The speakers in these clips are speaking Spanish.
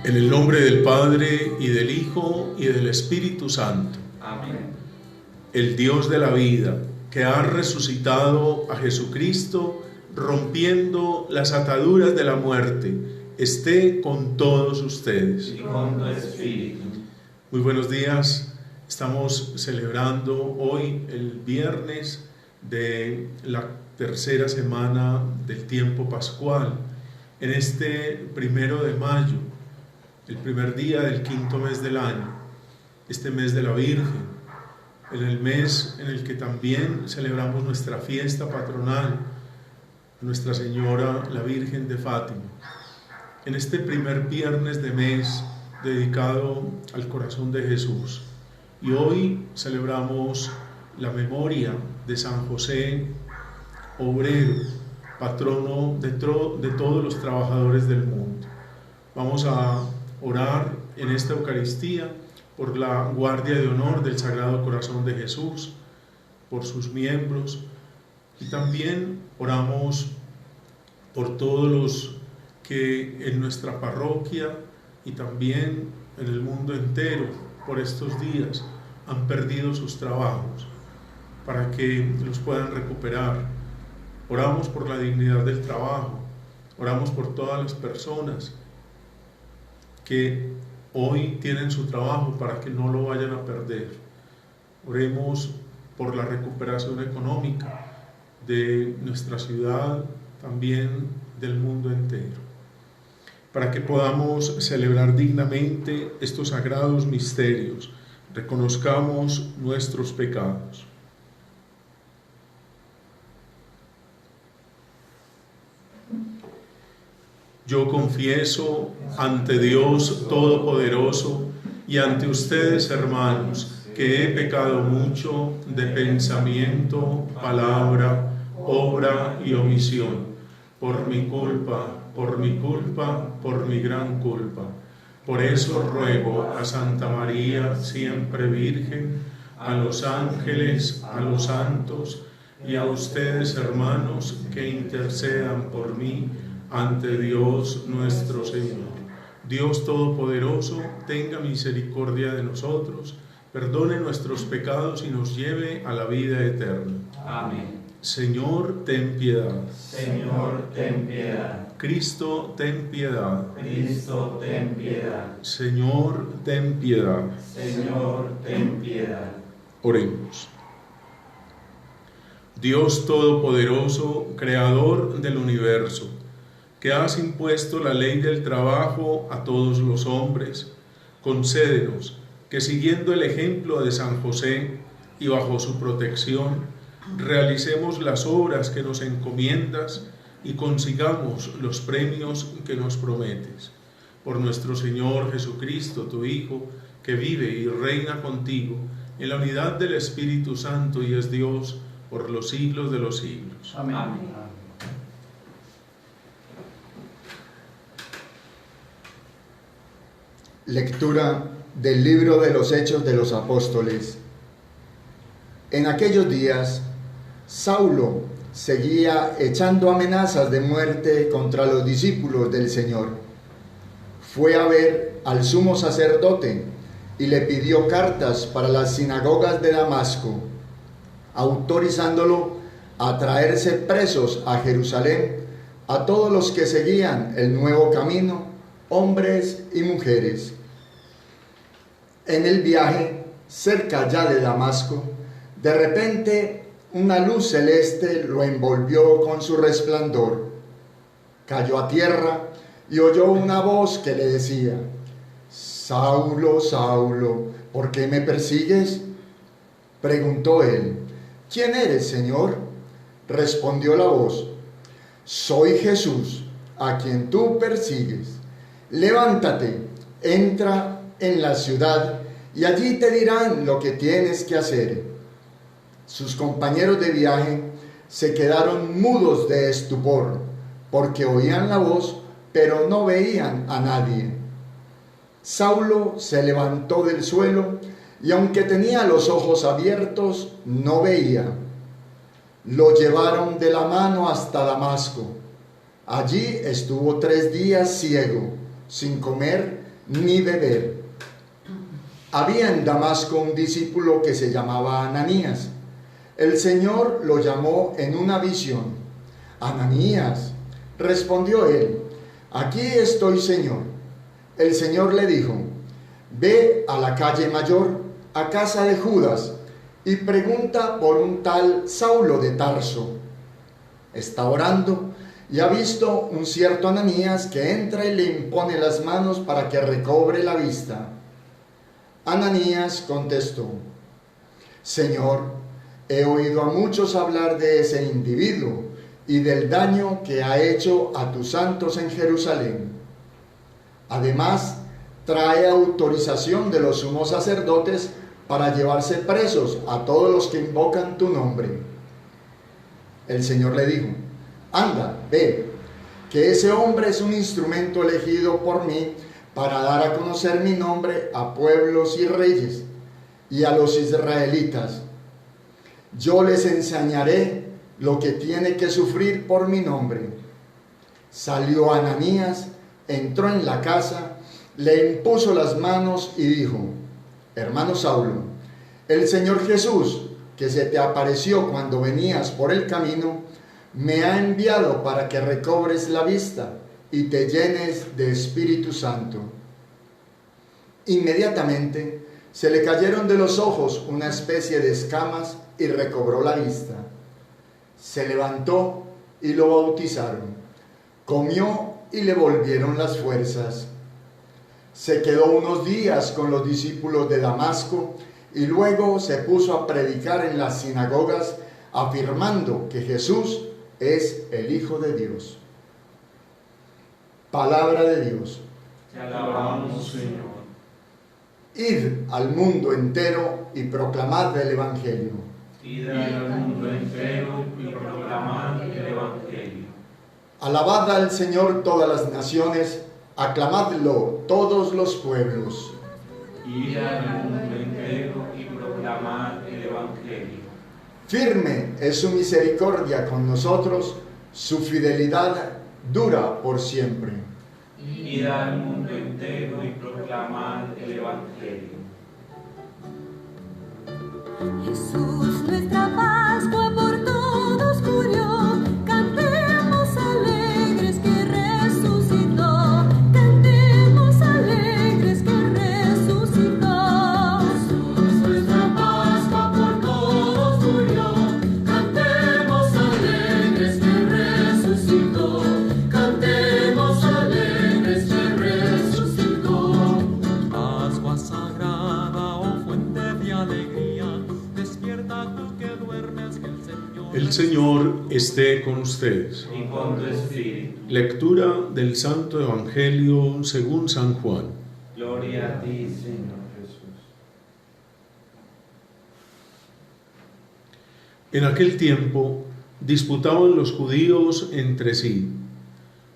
En el nombre del Padre, y del Hijo, y del Espíritu Santo. Amén. El Dios de la vida, que ha resucitado a Jesucristo, rompiendo las ataduras de la muerte, esté con todos ustedes. Y con tu espíritu. Muy buenos días. Estamos celebrando hoy el viernes de la tercera semana del tiempo pascual, en este 1 de mayo, el primer día del quinto mes del año, este mes de la Virgen, en el mes en el que también celebramos nuestra fiesta patronal, Nuestra Señora la Virgen de Fátima. En este primer viernes de mes dedicado al corazón de Jesús. Y hoy celebramos la memoria de San José, obrero, patrono de todos los trabajadores del mundo. Vamos a orar en esta Eucaristía por la guardia de honor del Sagrado Corazón de Jesús, por sus miembros, y también oramos por todos los que en nuestra parroquia y también en el mundo entero por estos días han perdido sus trabajos, para que los puedan recuperar. Oramos por la dignidad del trabajo, oramos por todas las personas que hoy tienen su trabajo para que no lo vayan a perder. Oremos por la recuperación económica de nuestra ciudad, también del mundo entero, para que podamos celebrar dignamente estos sagrados misterios, reconozcamos nuestros pecados. Yo confieso ante Dios Todopoderoso y ante ustedes, hermanos, que he pecado mucho de pensamiento, palabra, obra y omisión, por mi culpa, por mi gran culpa. Por eso ruego a Santa María, siempre Virgen, a los ángeles, a los santos y a ustedes, hermanos, que intercedan por mí ante Dios nuestro Señor. Dios Todopoderoso, tenga misericordia de nosotros, perdone nuestros pecados y nos lleve a la vida eterna. Amén. Señor, ten piedad. Señor, ten piedad. Cristo, ten piedad. Cristo, ten piedad. Señor, ten piedad. Señor, ten piedad. Oremos. Dios Todopoderoso, Creador del universo, que has impuesto la ley del trabajo a todos los hombres, concédenos que, siguiendo el ejemplo de San José y bajo su protección, realicemos las obras que nos encomiendas y consigamos los premios que nos prometes. Por nuestro Señor Jesucristo, tu Hijo, que vive y reina contigo en la unidad del Espíritu Santo y es Dios por los siglos de los siglos. Amén. Amén. Lectura del libro de los Hechos de los Apóstoles. En aquellos días, Saulo seguía echando amenazas de muerte contra los discípulos del Señor. Fue a ver al sumo sacerdote y le pidió cartas para las sinagogas de Damasco, autorizándolo a traerse presos a Jerusalén a todos los que seguían el nuevo camino, hombres y mujeres. En el viaje, cerca ya de Damasco, de repente una luz celeste lo envolvió con su resplandor. Cayó a tierra y oyó una voz que le decía: Saulo, Saulo, ¿por qué me persigues? Preguntó él: ¿Quién eres, Señor? Respondió la voz: Soy Jesús, a quien tú persigues. Levántate, entra en la ciudad y allí te dirán lo que tienes que hacer. Sus compañeros de viaje se quedaron mudos de estupor, porque oían la voz, pero no veían a nadie. Saulo se levantó del suelo y aunque tenía los ojos abiertos, no veía. Lo llevaron de la mano hasta Damasco. Allí estuvo 3 días ciego, sin comer ni beber. Había en Damasco un discípulo que se llamaba Ananías. El Señor lo llamó en una visión. Ananías, respondió él, aquí estoy, Señor. El Señor le dijo, ve a la calle mayor, a casa de Judas, y pregunta por un tal Saulo de Tarso. Está orando y ha visto un cierto Ananías que entra y le impone las manos para que recobre la vista. Ananías contestó, Señor, he oído a muchos hablar de ese individuo y del daño que ha hecho a tus santos en Jerusalén. Además, trae autorización de los sumos sacerdotes para llevarse presos a todos los que invocan tu nombre. El Señor le dijo, anda, ve, que ese hombre es un instrumento elegido por mí para dar a conocer mi nombre a pueblos y reyes y a los israelitas. Yo les enseñaré lo que tiene que sufrir por mi nombre. Salió Ananías, entró en la casa, le impuso las manos y dijo, hermano Saulo, el Señor Jesús, que se te apareció cuando venías por el camino, me ha enviado para que recobres la vista y te llenes de Espíritu Santo. Inmediatamente se le cayeron de los ojos una especie de escamas y recobró la vista. Se levantó y lo bautizaron. Comió y le volvieron las fuerzas. Se quedó unos días con los discípulos de Damasco y luego se puso a predicar en las sinagogas, afirmando que Jesús es el Hijo de Dios. Palabra de Dios. Te alabamos, Señor. Id al mundo entero y proclamad el Evangelio. Id al mundo entero y proclamad el Evangelio. Alabad al Señor todas las naciones, aclamadlo todos los pueblos. Id al mundo entero y proclamad el Evangelio. Firme es su misericordia con nosotros, su fidelidad dura por siempre. Id al mundo entero y proclamad el Evangelio. Jesús, nuestra Pascua por todos murió, cantemos alegres que resucitó, cantemos alegres que resucitó. Jesús, nuestra Pascua por todos murió, cantemos alegres que resucitó, cantemos alegres que resucitó. Pascua sagrada, oh fuente de alegría, despierta tú que duermes, que El Señor esté con ustedes. Y con tu espíritu. Lectura del Santo Evangelio según San Juan. Gloria a ti, Señor Jesús. En aquel tiempo disputaban los judíos entre sí: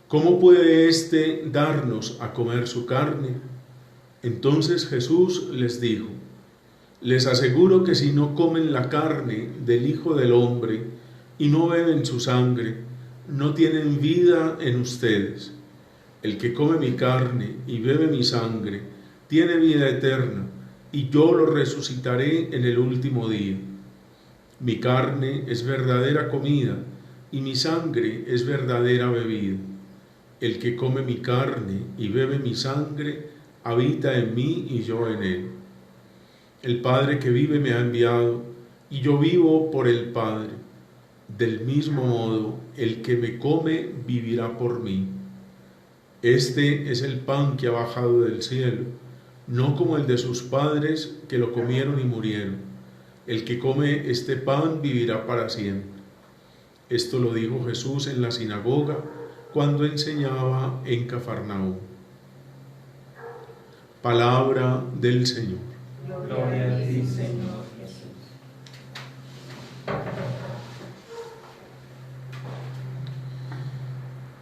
¿cómo puede éste darnos a comer su carne? Entonces Jesús les dijo: les aseguro que si no comen la carne del Hijo del Hombre y no beben su sangre, no tienen vida en ustedes. El que come mi carne y bebe mi sangre tiene vida eterna, y yo lo resucitaré en el último día. Mi carne es verdadera comida, y mi sangre es verdadera bebida. El que come mi carne y bebe mi sangre habita en mí y yo en él. El Padre que vive me ha enviado, y yo vivo por el Padre. Del mismo modo, el que me come vivirá por mí. Este es el pan que ha bajado del cielo, no como el de sus padres que lo comieron y murieron. El que come este pan vivirá para siempre. Esto lo dijo Jesús en la sinagoga cuando enseñaba en Cafarnaúm. Palabra del Señor. Gloria a ti, Señor Jesús.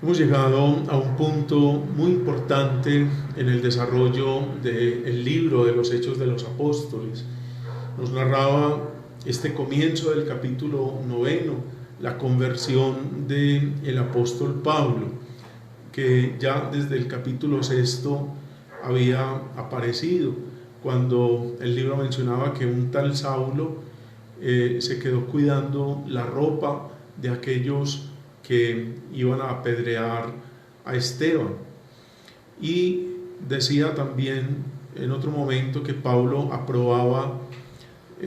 Hemos llegado a un punto muy importante en el desarrollo del libro de los Hechos de los Apóstoles. Nos narraba este comienzo del capítulo 9, la conversión del apóstol Pablo, que ya desde el capítulo 6 había aparecido cuando el libro mencionaba que un tal Saulo se quedó cuidando la ropa de aquellos que iban a apedrear a Esteban. Y decía también en otro momento que Pablo aprobaba,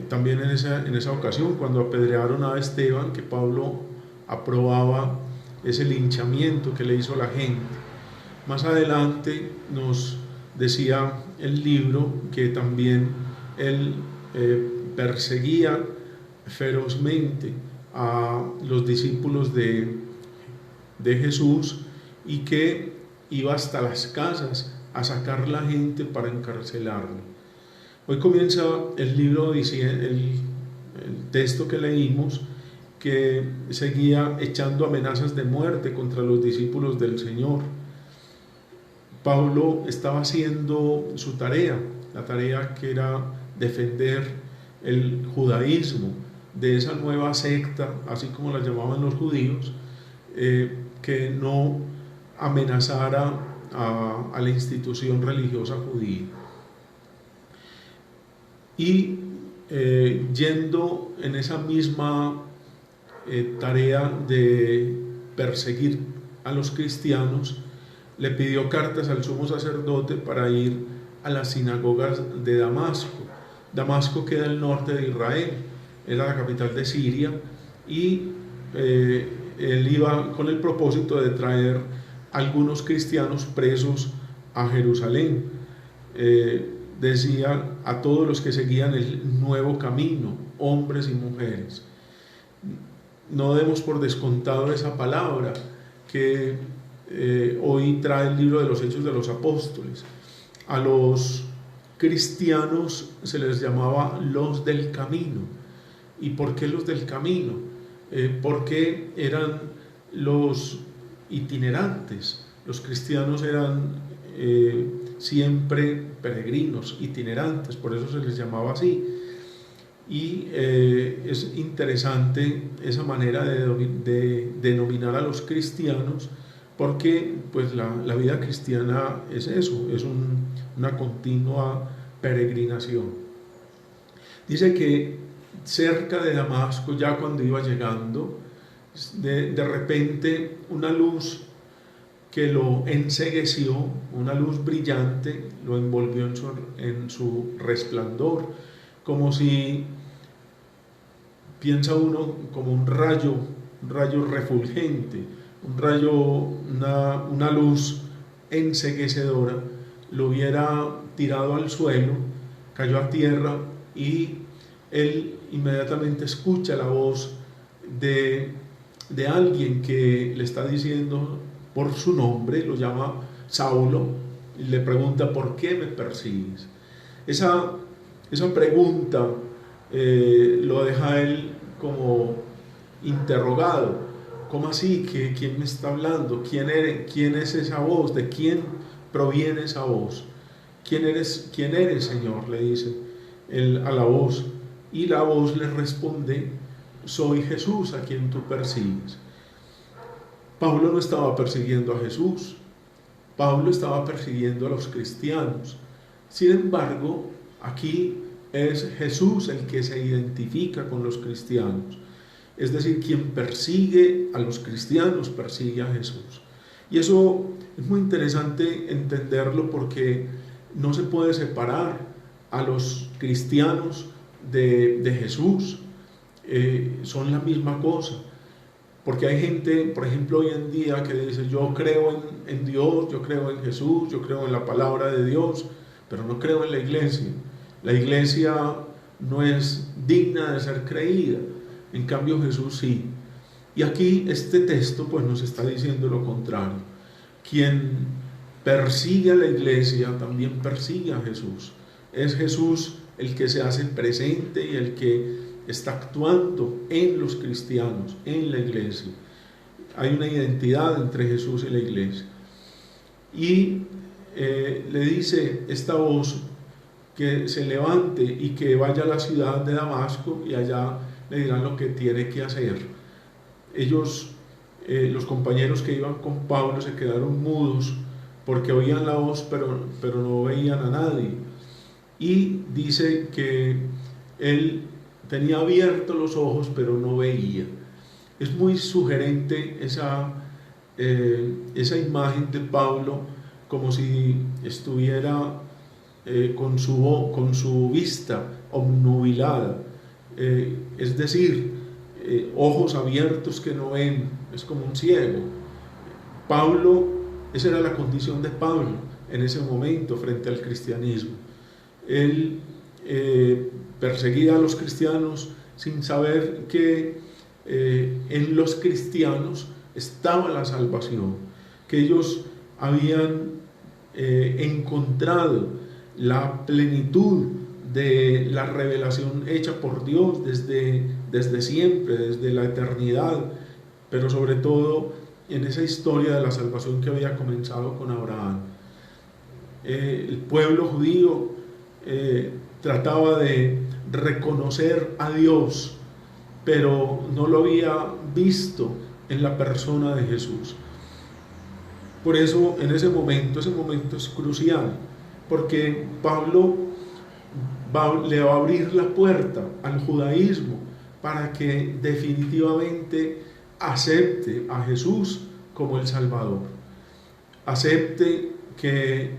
también en esa ocasión cuando apedrearon a Esteban, que Pablo aprobaba ese linchamiento que le hizo la gente. Más adelante nos decía el libro que también él perseguía ferozmente a los discípulos de Jesús y que iba hasta las casas a sacar la gente para encarcelarlo. Hoy comienza el libro diciendo, el texto que leímos, que seguía echando amenazas de muerte contra los discípulos del Señor. Pablo estaba haciendo su tarea, la tarea que era defender el judaísmo de esa nueva secta, así como la llamaban los judíos, que no amenazara a la institución religiosa judía. Y yendo en esa misma tarea de perseguir a los cristianos, le pidió cartas al sumo sacerdote para ir a las sinagogas de Damasco. Damasco queda al norte de Israel, era la capital de Siria, y él iba con el propósito de traer algunos cristianos presos a Jerusalén. Decía a todos los que seguían el nuevo camino, hombres y mujeres. No demos por descontado esa palabra que hoy trae el libro de los Hechos de los Apóstoles. A los cristianos se les llamaba los del camino. ¿Y por qué los del camino? Porque eran los itinerantes. Los cristianos eran siempre peregrinos, itinerantes, por eso se les llamaba así. Y es interesante esa manera de denominar a los cristianos, porque pues la vida cristiana es eso, es una continua peregrinación. Dice que cerca de Damasco, ya cuando iba llegando, de repente una luz que lo encegueció, una luz brillante, lo envolvió en su resplandor, como si, piensa uno, como un rayo refulgente, un rayo, una luz enceguecedora, lo hubiera tirado al suelo, cayó a tierra y él inmediatamente escucha la voz de alguien que le está diciendo por su nombre, lo llama Saulo, y le pregunta: ¿por qué me persigues? Esa pregunta lo deja él como interrogado. ¿Cómo así? ¿Quién me está hablando? ¿Quién es esa voz? ¿De quién proviene esa voz? ¿Quién eres, Señor?, le dice él a la voz. Y la voz le responde: soy Jesús a quien tú persigues. Pablo no estaba persiguiendo a Jesús, Pablo estaba persiguiendo a los cristianos. Sin embargo, aquí es Jesús el que se identifica con los cristianos. Es decir, quien persigue a los cristianos persigue a Jesús. Y eso es muy interesante entenderlo, porque no se puede separar a los cristianos de Jesús. Son la misma cosa. Porque hay gente, por ejemplo, hoy en día que dice: yo creo en Dios, yo creo en Jesús, yo creo en la palabra de Dios, pero no creo en la iglesia. La iglesia no es digna de ser creída. En cambio, Jesús sí. Y aquí este texto pues nos está diciendo lo contrario. Quien persigue a la iglesia también persigue a Jesús. Es Jesús el que se hace presente y el que está actuando en los cristianos, en la iglesia. Hay una identidad entre Jesús y la iglesia. Y le dice esta voz que se levante y que vaya a la ciudad de Damasco, y allá le dirán lo que tiene que hacer. Ellos, los compañeros que iban con Pablo, se quedaron mudos porque oían la voz pero no veían a nadie. Y dice que él tenía abiertos los ojos pero no veía. Es muy sugerente esa imagen de Pablo, como si estuviera con su vista obnubilada, es decir, ojos abiertos que no ven, es como un ciego. Pablo, esa era la condición de Pablo en ese momento frente al cristianismo. Él perseguía a los cristianos sin saber que en los cristianos estaba la salvación, que ellos habían encontrado la plenitud de la revelación hecha por Dios desde siempre, desde la eternidad, pero sobre todo en esa historia de la salvación que había comenzado con Abraham. El pueblo judío trataba de reconocer a Dios, pero no lo había visto en la persona de Jesús. Por eso ese momento es crucial, porque Pablo le va a abrir la puerta al judaísmo para que definitivamente acepte a Jesús como el Salvador, acepte que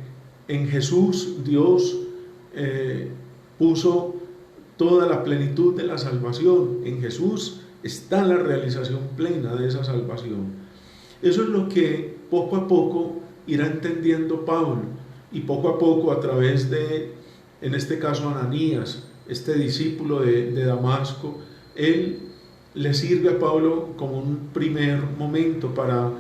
en Jesús Dios puso toda la plenitud de la salvación. En Jesús está la realización plena de esa salvación. Eso es lo que poco a poco irá entendiendo Pablo, y poco a poco, a través de, en este caso, Ananías, este discípulo de Damasco, él le sirve a Pablo como un primer momento para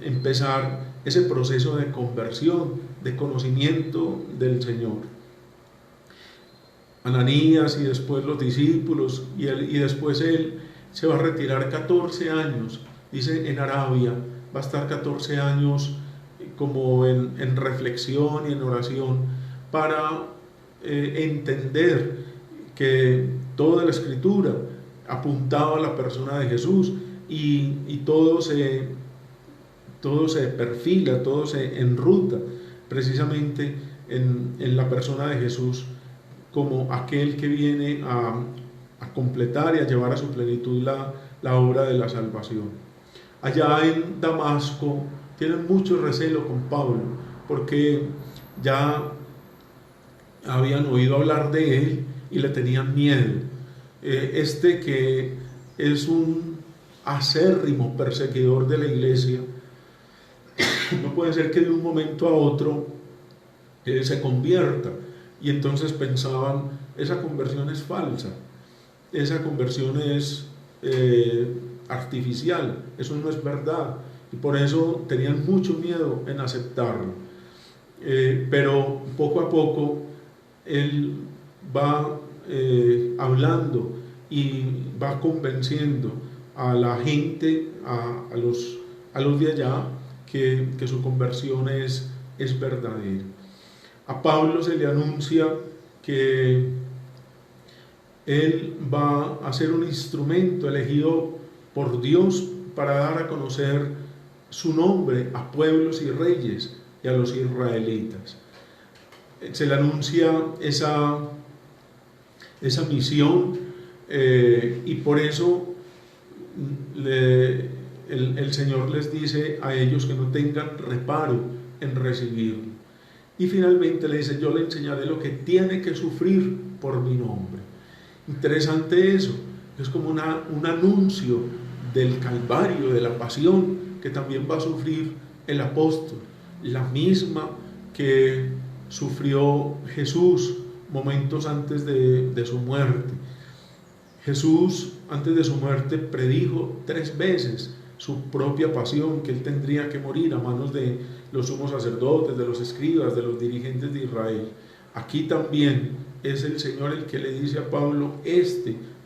empezar ese proceso de conversión, de conocimiento del Señor. Ananías y después los discípulos, y después él se va a retirar 14 años, dice, en Arabia. Va a estar 14 años como en reflexión y en oración para entender que toda la Escritura apuntaba a la persona de Jesús, y todo se perfila, todo se enruta precisamente en la persona de Jesús, como aquel que viene a completar y a llevar a su plenitud la obra de la salvación. Allá en Damasco tienen mucho recelo con Pablo, porque ya habían oído hablar de él y le tenían miedo. Que es un acérrimo perseguidor de la iglesia, no puede ser que de un momento a otro se convierta. Y entonces pensaban, esa conversión es falsa, esa conversión es artificial, eso no es verdad, y por eso tenían mucho miedo en aceptarlo. Pero poco a poco él va hablando y va convenciendo a la gente, a los de allá, que su conversión es verdadera. A Pablo se le anuncia que él va a ser un instrumento elegido por Dios para dar a conocer su nombre a pueblos y reyes y a los israelitas. Se le anuncia esa misión, y por eso el Señor les dice a ellos que no tengan reparo en recibirlo. Y finalmente le dice, yo le enseñaré lo que tiene que sufrir por mi nombre. Interesante eso, es como un anuncio del Calvario, de la pasión que también va a sufrir el apóstol, la misma que sufrió Jesús momentos antes de su muerte. Jesús, antes de su muerte, predijo 3 veces su propia pasión, que él tendría que morir a manos de los sumos sacerdotes, de los escribas, de los dirigentes de Israel. Aquí también es el Señor el que le dice a Pablo,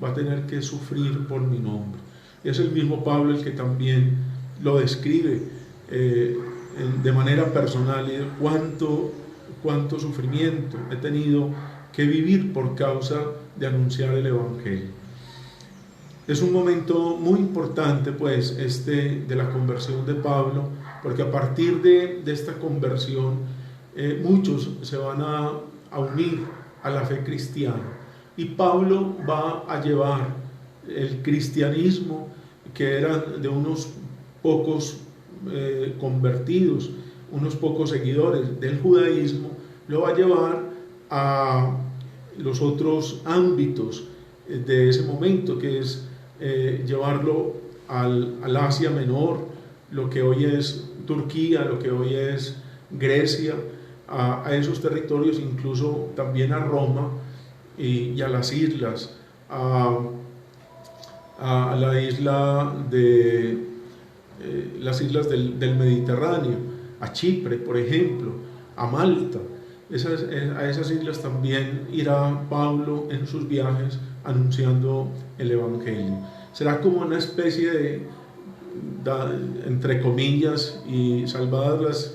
va a tener que sufrir por mi nombre. Es el mismo Pablo el que también lo describe de manera personal, y cuánto sufrimiento he tenido que vivir por causa de anunciar el Evangelio. Es un momento muy importante, pues, de la conversión de Pablo, porque a partir de esta conversión muchos se van a unir a la fe cristiana, y Pablo va a llevar el cristianismo, que era de unos pocos convertidos, unos pocos seguidores del judaísmo, lo va a llevar a los otros ámbitos de ese momento, que es llevarlo al Asia Menor, lo que hoy es Turquía, lo que hoy es Grecia, a esos territorios, incluso también a Roma y a las islas, a la isla de las islas del Mediterráneo, a Chipre, por ejemplo, a Malta. A esas islas también irá Pablo en sus viajes anunciando el Evangelio. Será como una especie de, entre comillas y salvadas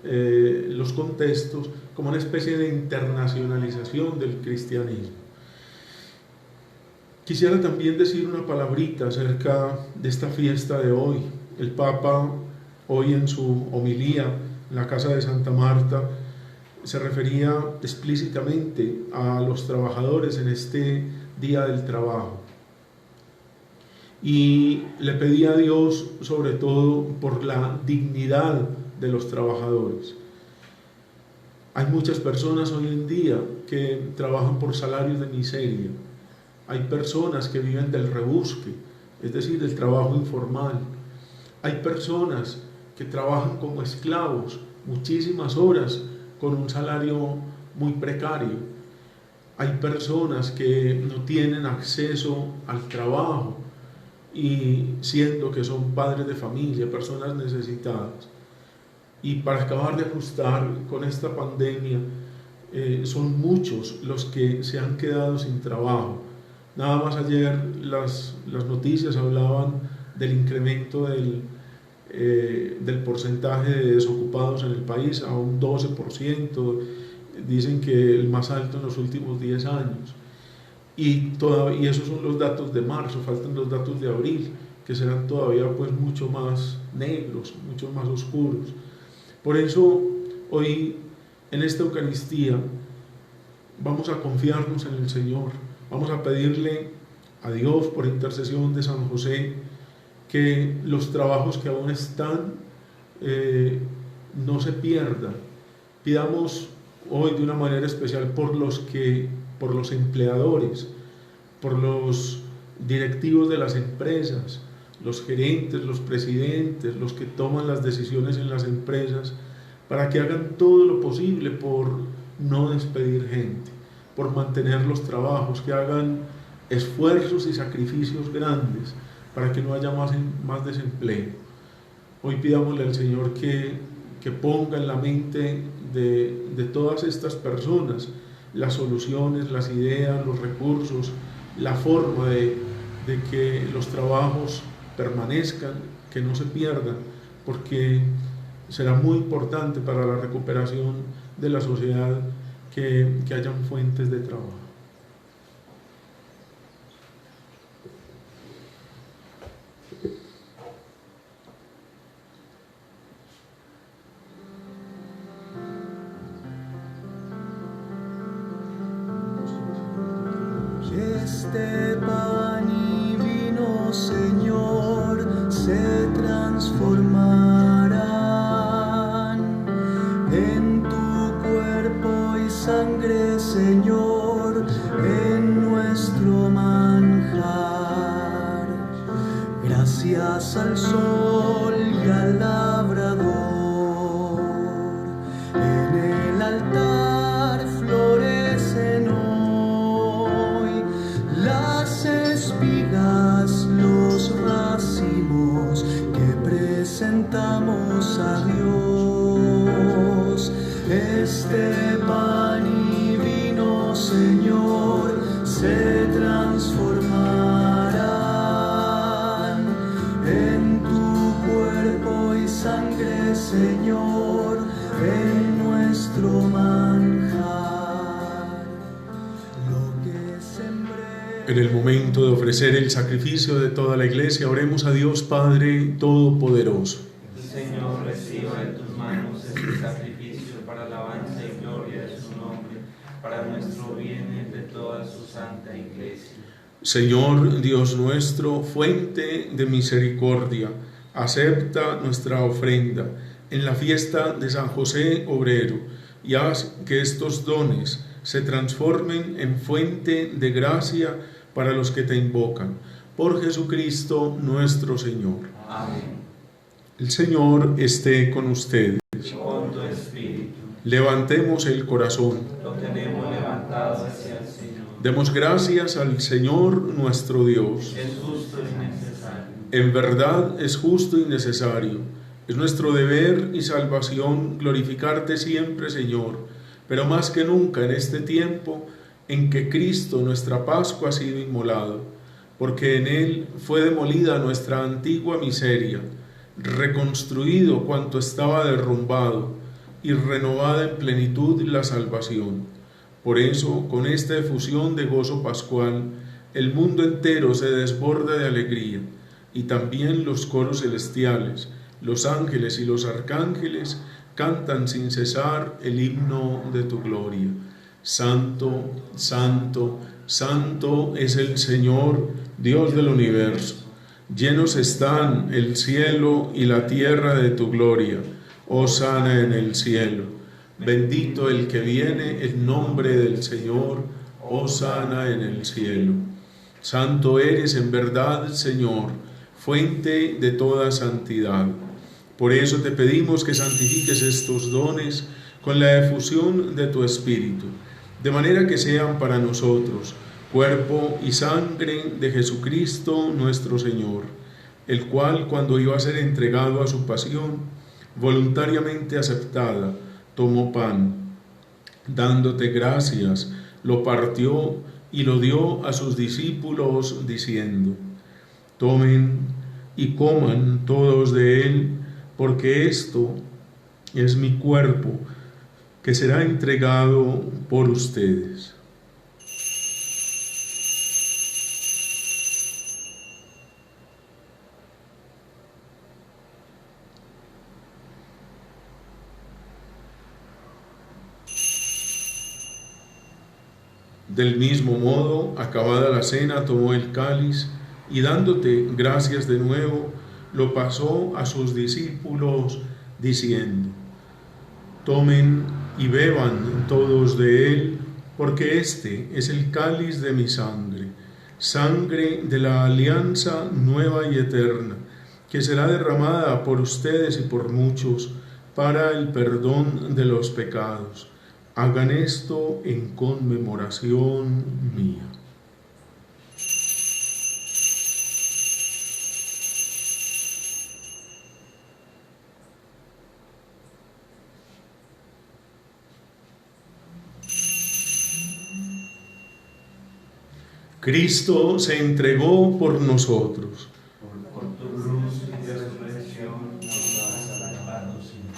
los contextos, como una especie de internacionalización del cristianismo. Quisiera también decir una palabrita acerca de esta fiesta de hoy. El Papa hoy en su homilía en la casa de Santa Marta se refería explícitamente a los trabajadores en este Día del Trabajo, y le pedía a Dios sobre todo por la dignidad de los trabajadores. Hay muchas personas hoy en día que trabajan por salarios de miseria. Hay personas que viven del rebusque, es decir, del trabajo informal. Hay personas que trabajan como esclavos muchísimas horas con un salario muy precario. Hay personas que no tienen acceso al trabajo, y siendo que son padres de familia, personas necesitadas. Y para acabar de ajustar con esta pandemia, son muchos los que se han quedado sin trabajo. Nada más ayer las noticias hablaban del incremento del porcentaje de desocupados en el país a un 12%, dicen que el más alto en los últimos 10 años. Y esos son los datos de marzo, faltan los datos de abril, que serán todavía pues mucho más negros, mucho más oscuros. Por eso hoy en esta Eucaristía vamos a confiarnos en el Señor, vamos a pedirle a Dios por intercesión de San José que los trabajos que aún están no se pierdan. Pidamos hoy de una manera especial por los empleadores, por los directivos de las empresas, los gerentes, los presidentes, los que toman las decisiones en las empresas, para que hagan todo lo posible por no despedir gente, por mantener los trabajos, que hagan esfuerzos y sacrificios grandes para que no haya más desempleo. Hoy pidámosle al Señor que ponga en la mente de todas estas personas las soluciones, las ideas, los recursos, la forma de que los trabajos permanezcan, que no se pierdan, porque será muy importante para la recuperación de la sociedad que hayan fuentes de trabajo. Este pan y vino, Señor, se transformarán en tu cuerpo y sangre, Señor, en nuestro manjar. Gracias al sol y al labrador, en el altar florecen hoy las espigas, los racimos que presentamos a Dios. Este pan y vino, Señor, se transformarán en tu cuerpo y sangre, Señor, en nuestro manjar. Lo que sembré. En el momento de ofrecer el sacrificio de toda la Iglesia, oremos a Dios Padre Todopoderoso. Señor, recibe para alabanza y gloria de su nombre, para nuestro bien y de toda su santa Iglesia. Señor Dios nuestro, fuente de misericordia, acepta nuestra ofrenda en la fiesta de San José Obrero y haz que estos dones se transformen en fuente de gracia para los que te invocan. Por Jesucristo nuestro Señor. Amén. El Señor esté con ustedes. Y con tu espíritu. Levantemos el corazón. Lo tenemos levantado hacia el Señor. Demos gracias al Señor nuestro Dios. Es justo y necesario. En verdad es justo y necesario. Es nuestro deber y salvación glorificarte siempre, Señor, pero más que nunca en este tiempo en que Cristo, nuestra Pascua, ha sido inmolado, porque en Él fue demolida nuestra antigua miseria, reconstruido cuanto estaba derrumbado y renovada en plenitud la salvación. Por eso, con esta efusión de gozo pascual, el mundo entero se desborda de alegría, y también los coros celestiales, los ángeles y los arcángeles cantan sin cesar el himno de tu gloria. Santo, santo, santo es el Señor, Dios del universo. Llenos están el cielo y la tierra de tu gloria. Hosana en el cielo. Bendito el que viene en nombre del Señor. Hosana en el cielo. Santo eres en verdad, Señor, fuente de toda santidad. Por eso te pedimos que santifiques estos dones con la efusión de tu Espíritu, de manera que sean para nosotros cuerpo y sangre de Jesucristo nuestro Señor, el cual, cuando iba a ser entregado a su pasión, voluntariamente aceptada, tomó pan, dándote gracias, lo partió y lo dio a sus discípulos, diciendo: tomen y coman todos de él, porque esto es mi cuerpo, que será entregado por ustedes. Del mismo modo, acabada la cena, tomó el cáliz y dándote gracias de nuevo, lo pasó a sus discípulos, diciendo: tomen y beban todos de él, porque este es el cáliz de mi sangre, sangre de la alianza nueva y eterna, que será derramada por ustedes y por muchos para el perdón de los pecados. Hagan esto en conmemoración mía. Cristo se entregó por nosotros. Por tu cruz y de resurrección nos has salvado, Señor.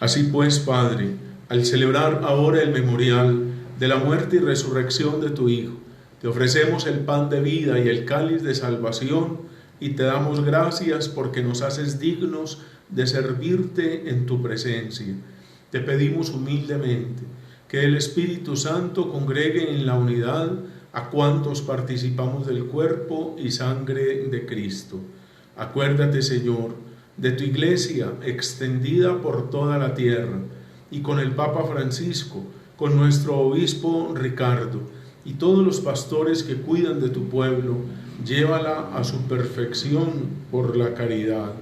Así pues, Padre, al celebrar ahora el memorial de la muerte y resurrección de tu Hijo, te ofrecemos el pan de vida y el cáliz de salvación, y te damos gracias porque nos haces dignos de servirte en tu presencia. Te pedimos humildemente que el Espíritu Santo congregue en la unidad a cuantos participamos del cuerpo y sangre de Cristo. Acuérdate, Señor, de tu Iglesia extendida por toda la tierra, y con el Papa Francisco, con nuestro obispo Ricardo, y todos los pastores que cuidan de tu pueblo, llévala a su perfección por la caridad.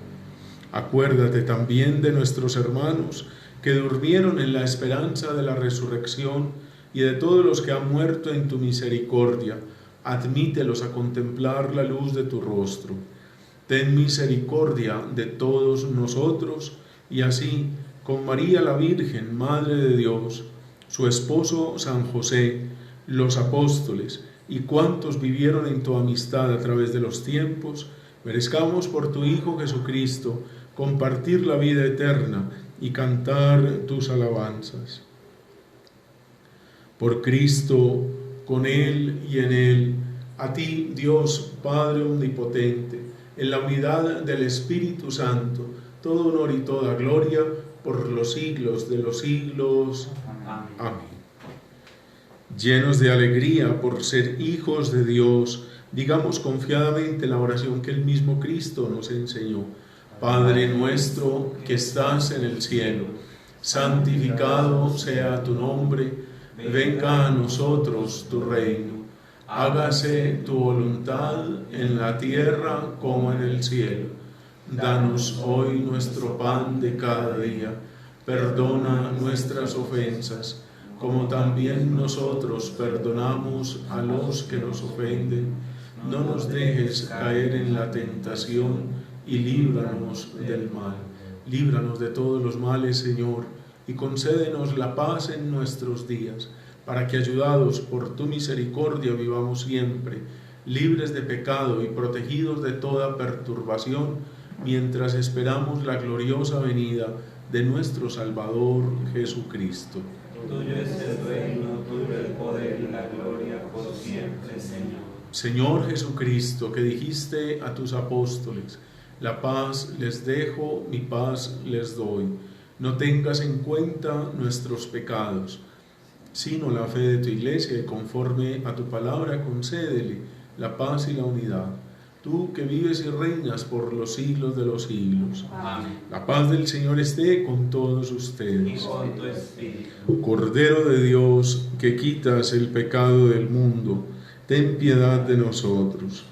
Acuérdate también de nuestros hermanos que durmieron en la esperanza de la resurrección, y de todos los que han muerto en tu misericordia. Admítelos a contemplar la luz de tu rostro. Ten misericordia de todos nosotros, y así, con María la Virgen, Madre de Dios, su esposo San José, los apóstoles y cuantos vivieron en tu amistad a través de los tiempos, merezcamos por tu Hijo Jesucristo compartir la vida eterna y cantar tus alabanzas. Por Cristo, con Él y en Él, a ti, Dios Padre Omnipotente, en la unidad del Espíritu Santo, todo honor y toda gloria por los siglos de los siglos. Amén. Amén. Llenos de alegría por ser hijos de Dios, digamos confiadamente la oración que el mismo Cristo nos enseñó. Padre nuestro que estás en el cielo, santificado sea tu nombre, venga a nosotros tu reino, hágase tu voluntad en la tierra como en el cielo. Danos hoy nuestro pan de cada día, perdona nuestras ofensas, como también nosotros perdonamos a los que nos ofenden. No nos dejes caer en la tentación y líbranos del mal. Líbranos de todos los males, Señor, y concédenos la paz en nuestros días, para que, ayudados por tu misericordia, vivamos siempre, libres de pecado y protegidos de toda perturbación, mientras esperamos la gloriosa venida de nuestro Salvador Jesucristo. Tuyo es el reino, tuyo el poder y la gloria por siempre, Señor. Señor Jesucristo, que dijiste a tus apóstoles: la paz les dejo, mi paz les doy. No tengas en cuenta nuestros pecados, sino la fe de tu Iglesia, y conforme a tu palabra concédele la paz y la unidad. Tú que vives y reinas por los siglos de los siglos. Amén. La paz del Señor esté con todos Y ustedes. con tu espíritu. Cordero de Dios, que quitas el pecado del mundo, ten piedad de nosotros.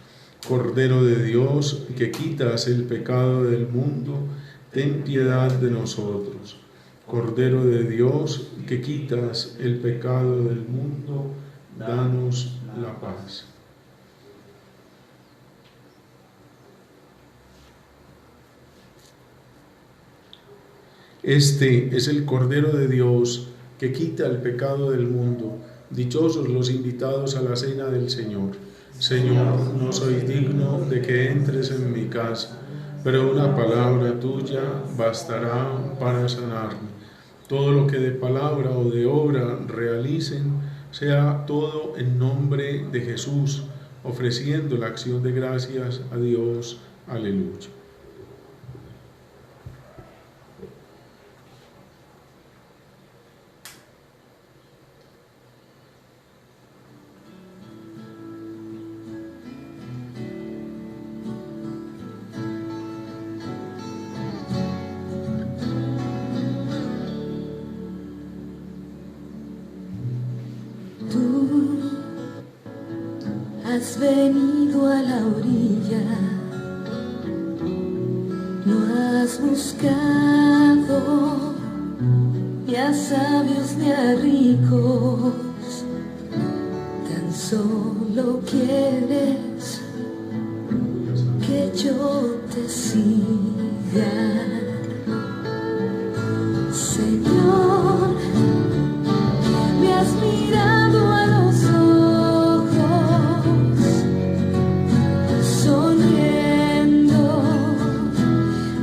Cordero de Dios, que quitas el pecado del mundo, ten piedad de nosotros. Cordero de Dios, que quitas el pecado del mundo, danos la paz. Este es el Cordero de Dios que quita el pecado del mundo. Dichosos los invitados a la cena del Señor. Señor, no soy digno de que entres en mi casa, pero una palabra tuya bastará para sanarme. Todo lo que de palabra o de obra realicen, sea todo en nombre de Jesús, ofreciendo la acción de gracias a Dios. Aleluya. Tú has venido a la orilla, no has buscado ni a sabios ni a ricos, tan solo quieres que yo te siga. Señor, me has mirado a los ojos, sonriendo,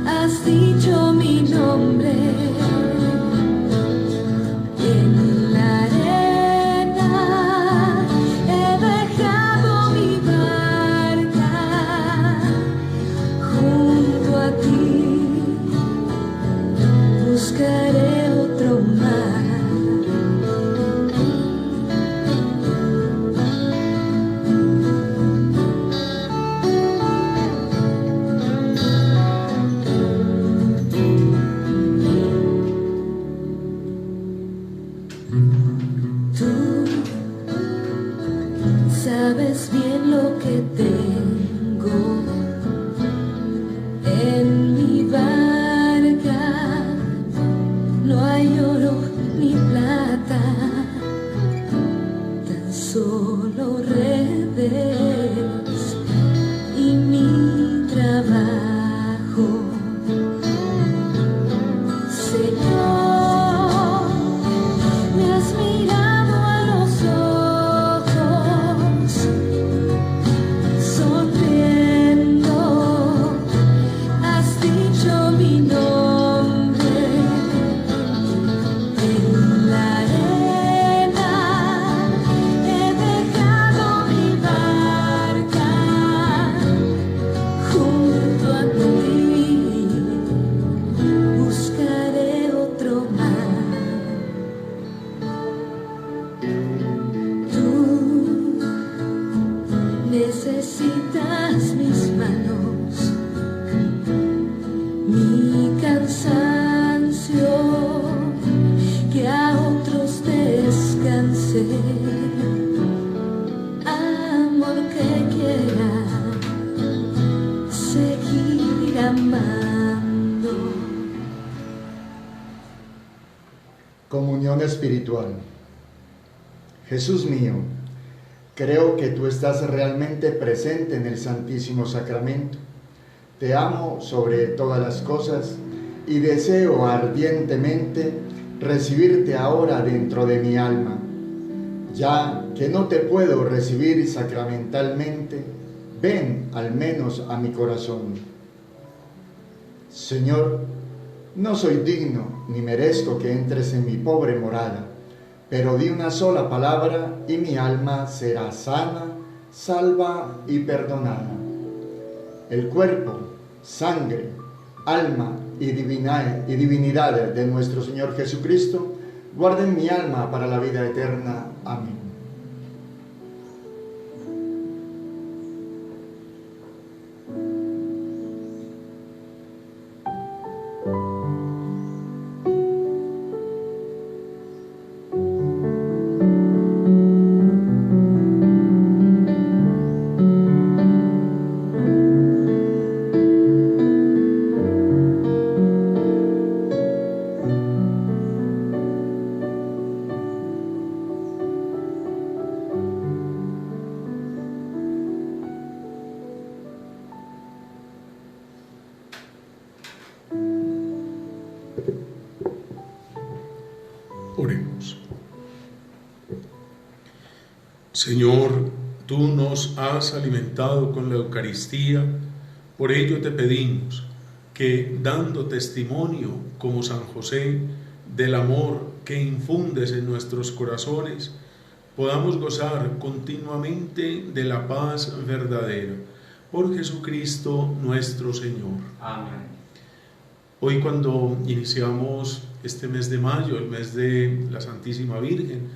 has dicho mi nombre. En la arena he dejado mi barca, junto a ti buscaré otro mar. Sabes bien lo que tengo en mi barca, no hay oro ni plata, tan solo redes y mi trabajo. Señor, me has mirado a los ojos, sonriendo, has dicho mi nombre. En la arena alcance, amor que quiera seguir amando. Comunión espiritual. Jesús mío, creo que tú estás realmente presente en el Santísimo Sacramento. Te amo sobre todas las cosas y deseo ardientemente recibirte ahora dentro de mi alma. Ya que no te puedo recibir sacramentalmente, ven al menos a mi corazón. Señor, no soy digno ni merezco que entres en mi pobre morada, pero di una sola palabra y mi alma será sana, salva y perdonada. El cuerpo, sangre, alma y divinidad de nuestro Señor Jesucristo guarden mi alma para la vida eterna. Amén. Oremos. Señor, tú nos has alimentado con la Eucaristía, por ello te pedimos que, dando testimonio como San José del amor que infundes en nuestros corazones, podamos gozar continuamente de la paz verdadera. Por Jesucristo nuestro Señor. Amén. Hoy, cuando iniciamos este mes de mayo, el mes de la Santísima Virgen,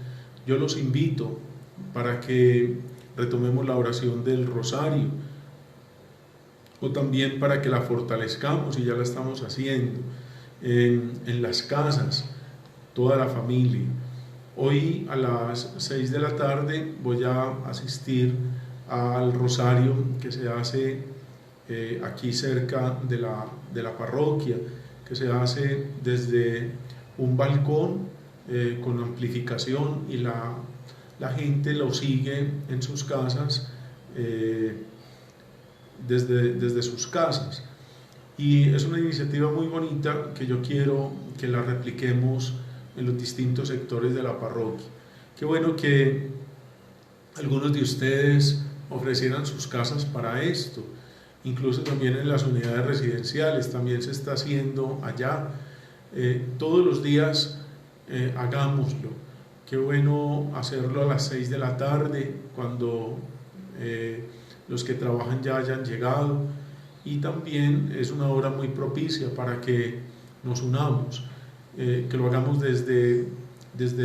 yo los invito para que retomemos la oración del Rosario, o también para que la fortalezcamos, y ya la estamos haciendo, en las casas, toda la familia. Hoy a las 6 de la tarde voy a asistir al Rosario que se hace aquí cerca de la parroquia, que se hace desde un balcón con amplificación, y la gente lo sigue en sus casas, desde sus casas. Y es una iniciativa muy bonita que yo quiero que la repliquemos en los distintos sectores de la parroquia. Qué bueno que algunos de ustedes ofrecieran sus casas para esto. Incluso también en las unidades residenciales también se está haciendo allá. Todos los días hagámoslo. Qué bueno hacerlo a las 6 de la tarde, cuando los que trabajan ya hayan llegado, y también es una hora muy propicia para que nos unamos, que lo hagamos desde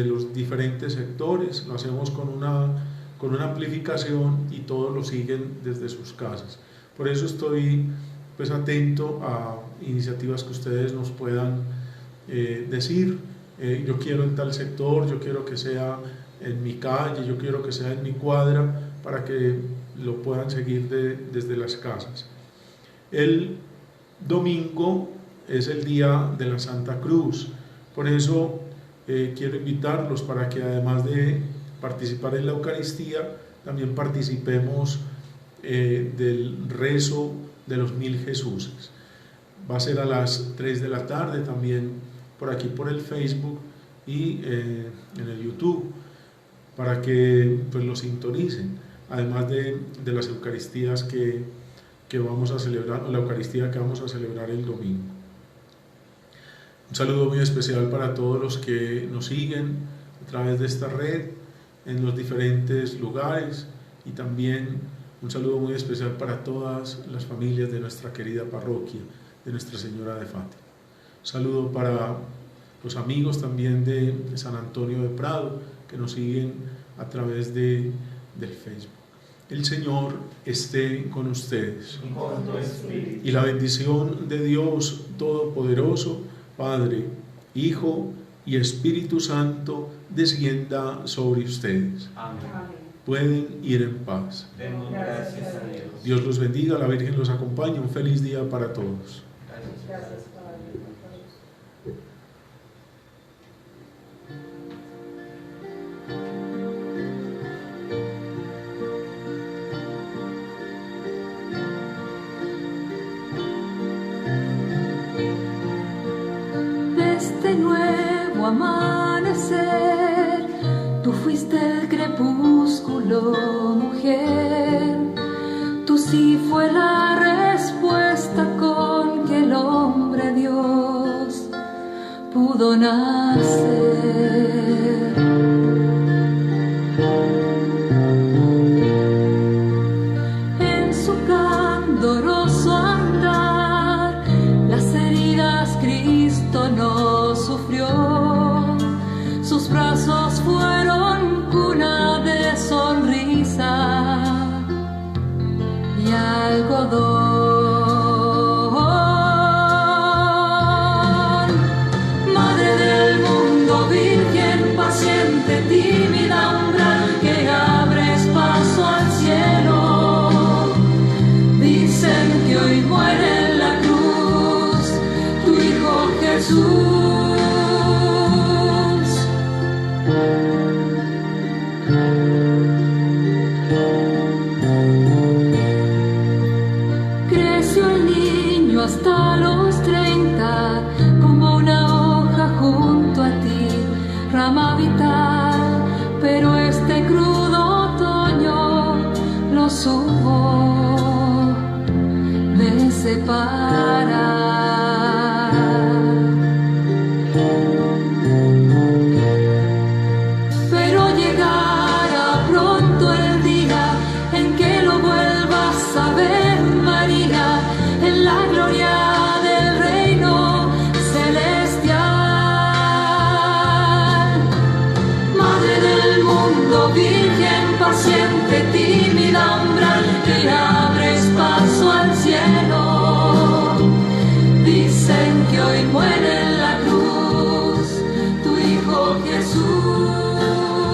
los diferentes sectores. Lo hacemos con una amplificación y todos lo siguen desde sus casas. Por eso estoy pues atento a iniciativas que ustedes nos puedan decir. Yo quiero en tal sector, yo quiero que sea en mi calle, yo quiero que sea en mi cuadra, para que lo puedan seguir desde las casas. El domingo es el día de la Santa Cruz, por eso quiero invitarlos para que, además de participar en la Eucaristía, también participemos del rezo de los 1000 Jesuses. Va a ser a las 3 de la tarde, también por aquí por el Facebook y en el YouTube, para que pues lo sintonicen, además de las Eucaristías que vamos a celebrar, o la Eucaristía que vamos a celebrar el domingo. Un saludo muy especial para todos los que nos siguen a través de esta red en los diferentes lugares, y también un saludo muy especial para todas las familias de nuestra querida parroquia de Nuestra Señora de Fátima. Un saludo para los amigos también de San Antonio de Prado, que nos siguen a través del Facebook. El Señor esté con ustedes. Y con tu espíritu. Y la bendición de Dios Todopoderoso, Padre, Hijo y Espíritu Santo descienda sobre ustedes. Amén. Pueden ir en paz. Demos gracias a Dios. Dios los bendiga, la Virgen los acompañe. Un feliz día para todos. Gracias. Este nuevo amanecer, tú fuiste el crepúsculo, mujer. Tú sí fue la respuesta con que el hombre Dios pudo nacer. En su candoroso andar, las heridas Cristo no sufrió. Sus brazos fueron cuna de sonrisa y algodón. Madre del mundo, virgen paciente, tímida umbral que abres paso al cielo. Dicen que hoy muere en la cruz tu Hijo Jesús. Creció el niño hasta los 30, como una hoja junto a ti, rama vital, pero este crudo otoño los hubo de separar.